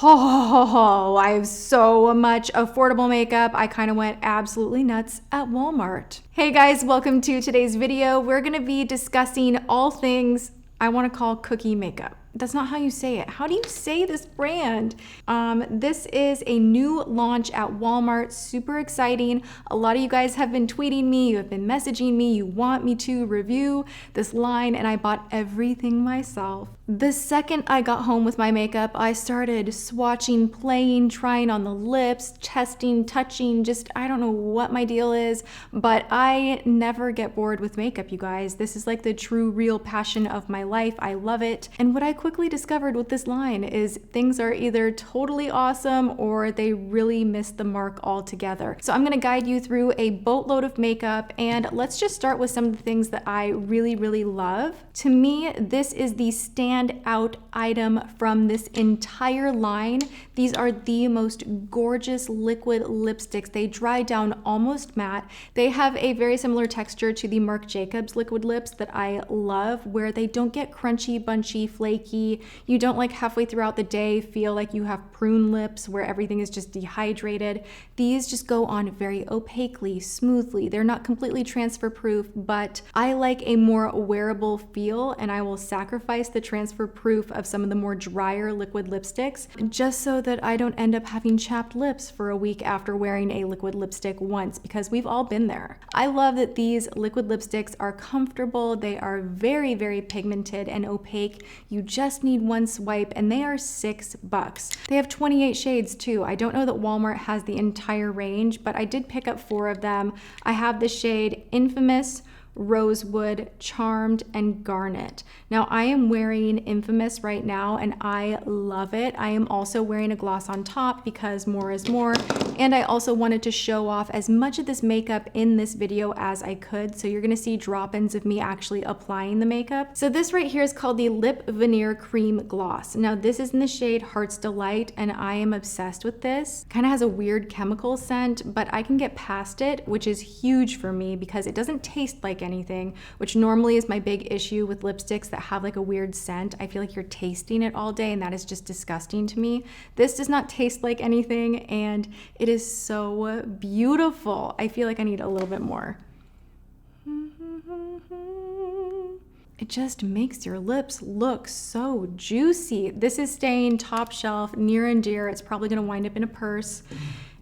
Oh, I have so much affordable makeup. I kind of went absolutely nuts at Walmart. Hey guys, welcome to today's video. We're gonna be discussing all things I wanna call cookie makeup. That's not how you say it. How do you say this brand? This is a new launch at Walmart. Super exciting. A lot of you guys have been tweeting me, you have been messaging me, you want me to review this line, and I bought everything myself. The second I got home with my makeup, I started swatching, playing, trying on the lips, testing, touching, I don't know what my deal is, but I never get bored with makeup, you guys. This is like the true, real passion of my life. I love it. And what I quickly discovered with this line is things are either totally awesome or they really missed the mark altogether. So I'm gonna guide you through a boatload of makeup, and let's just start with some of the things that I really, really love. To me, this is the standout item from this entire line. These are the most gorgeous liquid lipsticks. They dry down almost matte. They have a very similar texture to the Marc Jacobs liquid lips that I love, where they don't get crunchy, bunchy, flaky. You don't like halfway throughout the day feel like you have prune lips where everything is just dehydrated. These just go on very opaquely, smoothly. They're not completely transfer proof, but I like a more wearable feel, and I will sacrifice the transfer proof of some of the more drier liquid lipsticks just so that I don't end up having chapped lips for a week after wearing a liquid lipstick once, because we've all been there. I love that these liquid lipsticks are comfortable. They are very, very pigmented and opaque. You just need one swipe, and they are $6. They have 28 shades too. I don't know that Walmart has the entire range, but I did pick up 4 of them. I have the shade Infamous, Rosewood, Charmed, and Garnet. Now I am wearing Infamous right now and I love it. I am also wearing a gloss on top because more is more, and I also wanted to show off as much of this makeup in this video as I could, so you're gonna see drop-ins of me actually applying the makeup. So this right here is called the Lip Veneer Cream Gloss. Now this is in the shade Heart's Delight, and I am obsessed with this. Kind of has a weird chemical scent, but I can get past it, which is huge for me because it doesn't taste like anything, which normally is my big issue with lipsticks that have like a weird scent. I feel like you're tasting it all day, and that is just disgusting to me. This does not taste like anything, and it is so beautiful. I feel like I need a little bit more. It just makes your lips look so juicy. This is staying top shelf, near and dear. It's probably gonna wind up in a purse,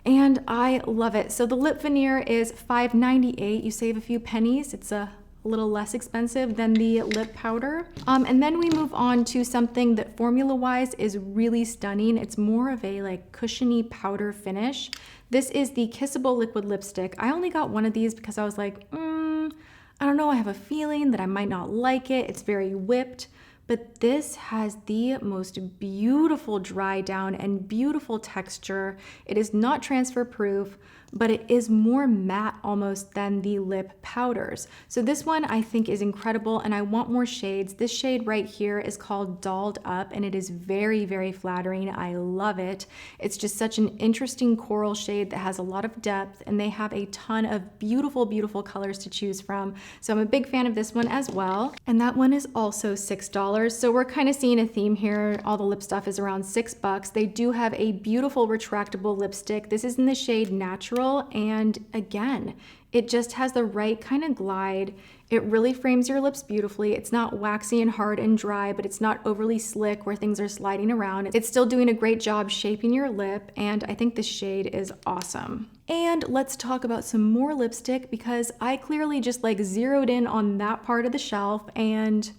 and I love it. So the lip veneer is $5.98. You save a few pennies. It's a little less expensive than the lip powder. And then we move on to something that formula-wise is really stunning. It's more of a like cushiony powder finish. This is the Kissable liquid lipstick. I only got one of these because I was like, I don't know, I have a feeling that I might not like it. It's very whipped. But this has the most beautiful dry down and beautiful texture. It is not transfer proof, but it is more matte almost than the lip powders. So this one I think is incredible, and I want more shades. This shade right here is called Dolled Up, and it is very, very flattering. I love it. It's just such an interesting coral shade that has a lot of depth, and they have a ton of beautiful, beautiful colors to choose from. So I'm a big fan of this one as well. And that one is also $6. So we're kind of seeing a theme here. All the lip stuff is around $6. They do have a beautiful retractable lipstick. This is in the shade Natural. And again, it just has the right kind of glide. It really frames your lips beautifully. It's not waxy and hard and dry, but it's not overly slick where things are sliding around. It's still doing a great job shaping your lip, and I think this shade is awesome. And let's talk about some more lipstick, because I clearly just like zeroed in on that part of the shelf and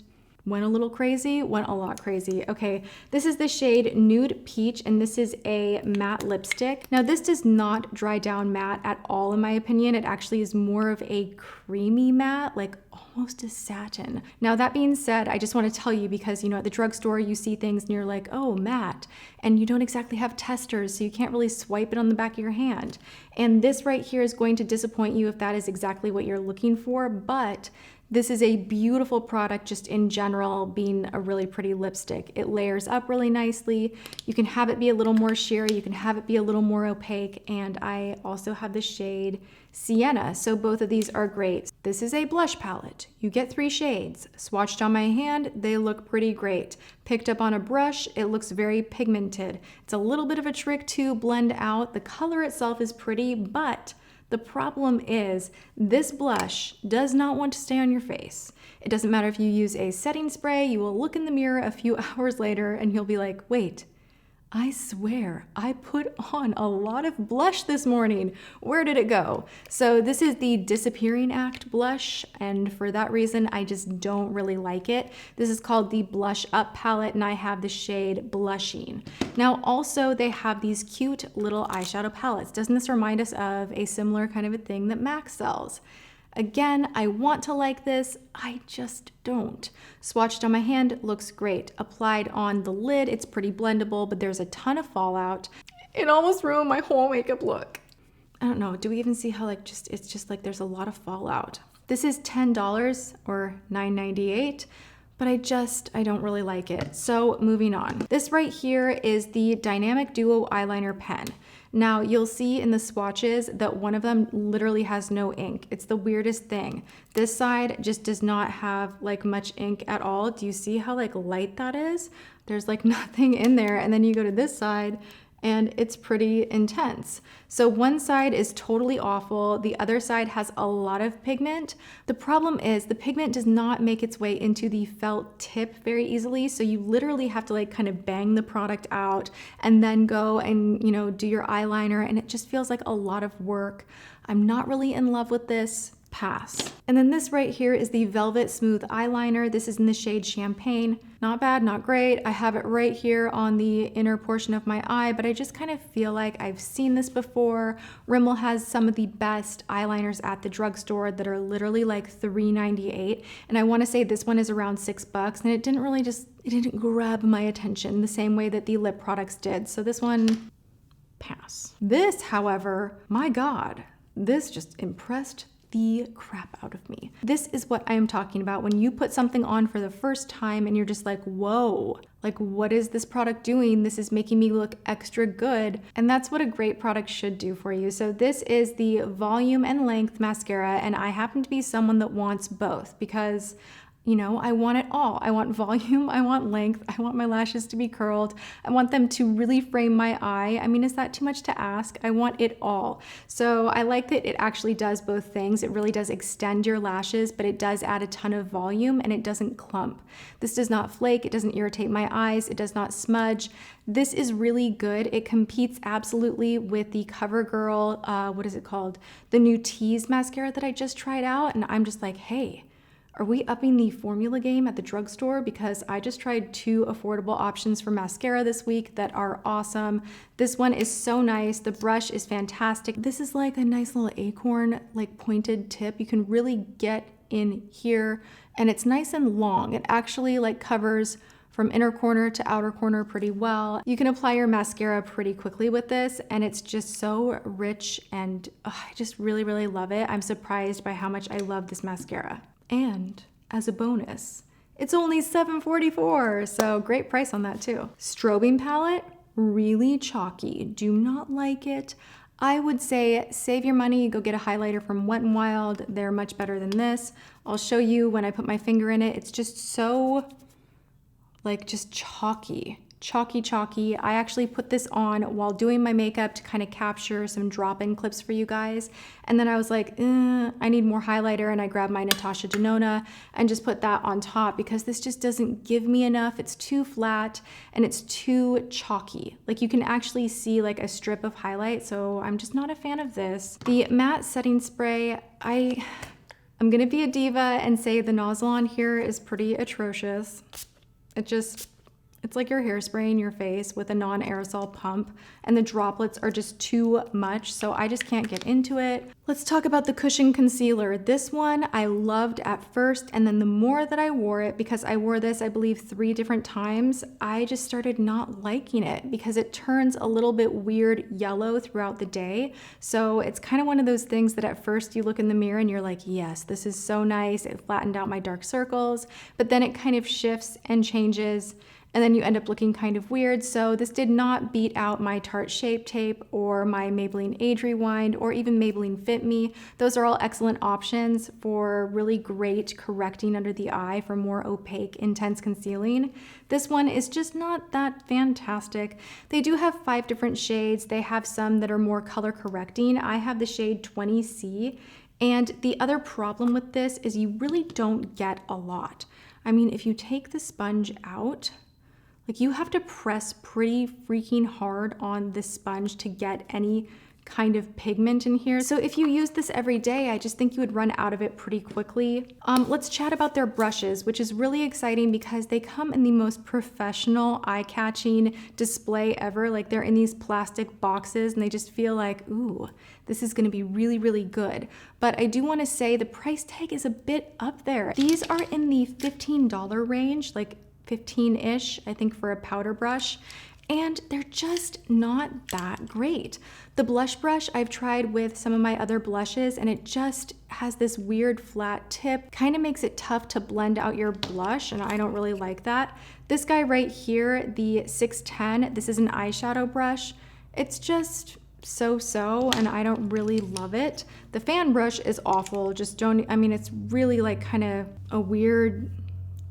went a little crazy, went a lot crazy. Okay, this is the shade Nude Peach, and this is a matte lipstick. Now this does not dry down matte at all in my opinion. It actually is more of a creamy matte, like almost a satin. Now that being said, I just want to tell you, because you know at the drugstore you see things and you're like, oh, matte, and you don't exactly have testers, so you can't really swipe it on the back of your hand. And this right here is going to disappoint you if that is exactly what you're looking for, but This is a beautiful product just in general, being a really pretty lipstick. It layers up really nicely. You can have it be a little more sheery, you can have it be a little more opaque, and I also have the shade Sienna, so both of these are great. This is a blush palette. You get 3 shades. Swatched on my hand, they look pretty great. Picked up on a brush, it looks very pigmented. It's a little bit of a trick to blend out. The color itself is pretty, but the problem is this blush does not want to stay on your face. It doesn't matter if you use a setting spray, you will look in the mirror a few hours later and you'll be like, wait, I swear I put on a lot of blush this morning. Where did it go? So this is the Disappearing Act blush, and for that reason, I just don't really like it. This is called the Blush Up palette, and I have the shade Blushing. Now, also, they have these cute little eyeshadow palettes. Doesn't this remind us of a similar kind of a thing that MAC sells? Again, I want to like this, I just don't. Swatched on my hand, looks great. Applied on the lid, it's pretty blendable, but there's a ton of fallout. It almost ruined my whole makeup look. I don't know, do we even see how it's just like there's a lot of fallout. This is $10 or $9.98. But I don't really like it. So moving on. This right here is the Dynamic Duo Eyeliner Pen. Now you'll see in the swatches that one of them literally has no ink. It's the weirdest thing. This side just does not have like much ink at all. Do you see how like light that is? There's like nothing in there. And then you go to this side and it's pretty intense. So one side is totally awful. The other side has a lot of pigment. The problem is the pigment does not make its way into the felt tip very easily. So you literally have to like kind of bang the product out and then go and, you know, do your eyeliner. And it just feels like a lot of work. I'm not really in love with this. Pass. And then this right here is the Velvet Smooth Eyeliner. This is in the shade Champagne. Not bad, not great. I have it right here on the inner portion of my eye, but I just kind of feel like I've seen this before. Rimmel has some of the best eyeliners at the drugstore that are literally like $3.98. And I want to say this one is around $6, and it didn't grab my attention the same way that the lip products did. So this one, pass. This, however, my God, this just impressed the crap out of me. This is what I am talking about when you put something on for the first time and you're just like, whoa, like what is this product doing? This is making me look extra good. And that's what a great product should do for you. So this is the Volume and Length Mascara, and I happen to be someone that wants both because you know, I want it all. I want volume, I want length, I want my lashes to be curled, I want them to really frame my eye. I mean, is that too much to ask? I want it all. So I like that it actually does both things. It really does extend your lashes, but it does add a ton of volume and it doesn't clump. This does not flake, it doesn't irritate my eyes, it does not smudge. This is really good. It competes absolutely with the CoverGirl, what is it called? The Nude Tease mascara that I just tried out, and I'm just like, hey, are we upping the formula game at the drugstore? Because I just tried 2 affordable options for mascara this week that are awesome. This one is so nice. The brush is fantastic. This is like a nice little acorn, like pointed tip. You can really get in here and it's nice and long. It actually like covers from inner corner to outer corner pretty well. You can apply your mascara pretty quickly with this and it's just so rich and I just really, really love it. I'm surprised by how much I love this mascara. And as a bonus, it's only $7.44, so great price on that too. Strobing palette, really chalky. Do not like it. I would say save your money, go get a highlighter from Wet n Wild. They're much better than this. I'll show you when I put my finger in it. It's just so, like, just chalky. Chalky. I actually put this on while doing my makeup to kind of capture some drop-in clips for you guys. And then I was like, I need more highlighter, and I grabbed my Natasha Denona and just put that on top because this just doesn't give me enough. It's too flat and it's too chalky. Like you can actually see like a strip of highlight, so I'm just not a fan of this. The matte setting spray, I'm gonna be a diva and say the nozzle on here is pretty atrocious. It's It's like you're hairspraying your face with a non-aerosol pump, and the droplets are just too much, so I just can't get into it. Let's talk about the Cushion Concealer. This one I loved at first, and then the more that I wore it, because I wore this, I believe, 3 different times, I just started not liking it because it turns a little bit weird yellow throughout the day. So it's kind of one of those things that at first you look in the mirror and you're like, yes, this is so nice. It flattened out my dark circles, but then it kind of shifts and changes, and then you end up looking kind of weird. So this did not beat out my Tarte Shape Tape or my Maybelline Age Rewind or even Maybelline Fit Me. Those are all excellent options for really great correcting under the eye for more opaque, intense concealing. This one is just not that fantastic. They do have 5 different shades. They have some that are more color correcting. I have the shade 20C. And the other problem with this is you really don't get a lot. I mean, if you take the sponge out, like, you have to press pretty freaking hard on this sponge to get any kind of pigment in here. So if you use this every day, I just think you would run out of it pretty quickly. Let's chat about their brushes, which is really exciting because they come in the most professional, eye-catching display ever. Like, they're in these plastic boxes and they just feel like, ooh, this is gonna be really, really good. But I do wanna say the price tag is a bit up there. These are in the $15 range, like 15-ish, I think, for a powder brush, and they're just not that great. The blush brush I've tried with some of my other blushes, and it just has this weird flat tip, kind of makes it tough to blend out your blush, and I don't really like that. This guy right here, the 610, this is an eyeshadow brush. It's just so-so, and I don't really love it. The fan brush is awful. Just don't, I mean, it's really like kind of a weird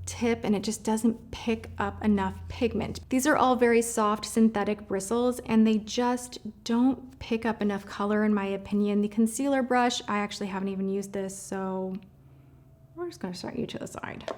tip, and it just doesn't pick up enough pigment. These are all very soft synthetic bristles, and they just don't pick up enough color in my opinion. The concealer brush, I actually haven't even used this, so we're just gonna start you to the side.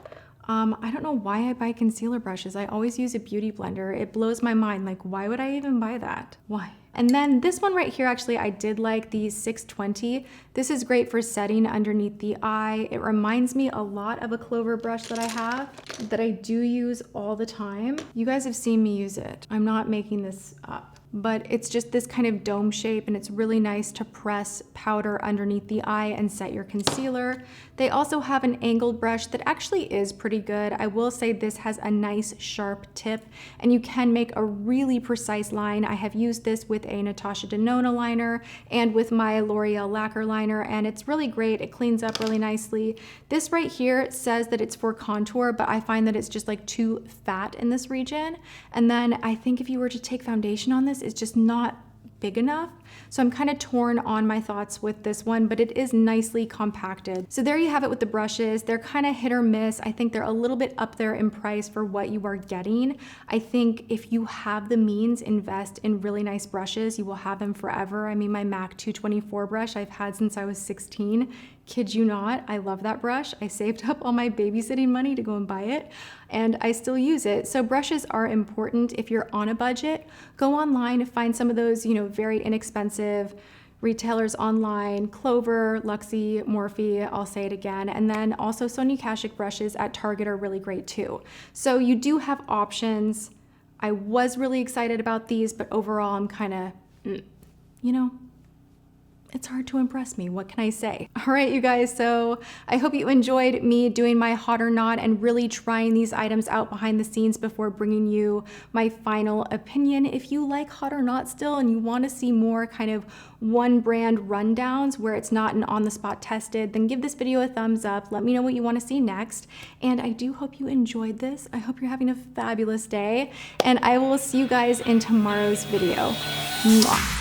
I don't know why I buy concealer brushes. I always use a beauty blender. It blows my mind. Like, why would I even buy that? Why? And then this one right here, actually, I did like the 620. This is great for setting underneath the eye. It reminds me a lot of a Clover brush that I have, that I do use all the time. You guys have seen me use it. I'm not making this up. But it's just this kind of dome shape, and it's really nice to press powder underneath the eye and set your concealer. They also have an angled brush that actually is pretty good. I will say this has a nice sharp tip, and you can make a really precise line. I have used this with a Natasha Denona liner and with my L'Oreal lacquer liner, and it's really great. It cleans up really nicely. This right here says that it's for contour, but I find that it's just like too fat in this region. And then I think if you were to take foundation on this, it's just not big enough. So I'm kind of torn on my thoughts with this one, but it is nicely compacted. So there you have it with the brushes. They're kind of hit or miss. I think they're a little bit up there in price for what you are getting. I think if you have the means, invest in really nice brushes. You will have them forever. I mean, my MAC 224 brush I've had since I was 16. Kid you not, I love that brush. I saved up all my babysitting money to go and buy it, and I still use it. So brushes are important. If you're on a budget, go online, find some of those, you know, very inexpensive retailers online, Clover, Luxie, Morphe, I'll say it again. And then also Sonia Kashuk brushes at Target are really great too. So you do have options. I was really excited about these, but overall I'm kind of, you know, it's hard to impress me. What can I say? All right, you guys. So I hope you enjoyed me doing my hot or not and really trying these items out behind the scenes before bringing you my final opinion. If you like hot or not still and you want to see more kind of one brand rundowns where it's not an on the spot tested, then give this video a thumbs up. Let me know what you want to see next. And I do hope you enjoyed this. I hope you're having a fabulous day, and I will see you guys in tomorrow's video. Mwah.